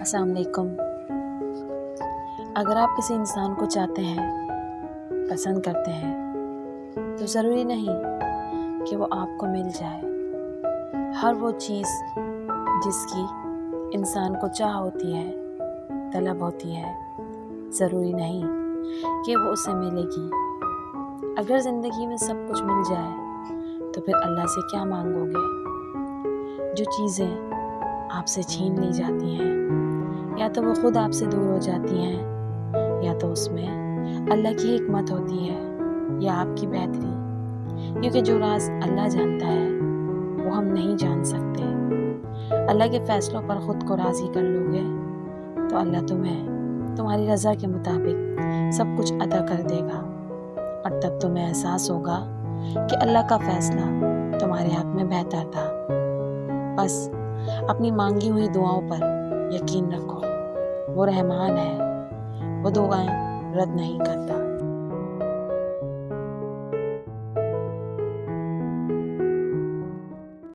السلام علیکم۔ اگر آپ کسی انسان کو چاہتے ہیں، پسند کرتے ہیں، تو ضروری نہیں کہ وہ آپ کو مل جائے۔ ہر وہ چیز جس کی انسان کو چاہ ہوتی ہے، طلب ہوتی ہے، ضروری نہیں کہ وہ اسے ملے گی۔ اگر زندگی میں سب کچھ مل جائے تو پھر اللہ سے کیا مانگو گے؟ جو چیزیں آپ سے چھین لی جاتی ہیں، یا تو وہ خود آپ سے دور ہو جاتی ہیں، یا تو اس میں اللہ کی حکمت ہوتی ہے یا آپ کی بہتری، کیونکہ جو راز اللہ جانتا ہے وہ ہم نہیں جان سکتے۔ اللہ کے فیصلوں پر خود کو راضی کر لو گے تو اللہ تمہیں تمہاری رضا کے مطابق سب کچھ عطا کر دے گا، اور تب تمہیں احساس ہوگا کہ اللہ کا فیصلہ تمہارے حق میں بہتر تھا۔ بس اپنی مانگی ہوئی دعاؤں پر یقین رکھو، وہ رحمان ہے، وہ دعائیں رد نہیں کرتا۔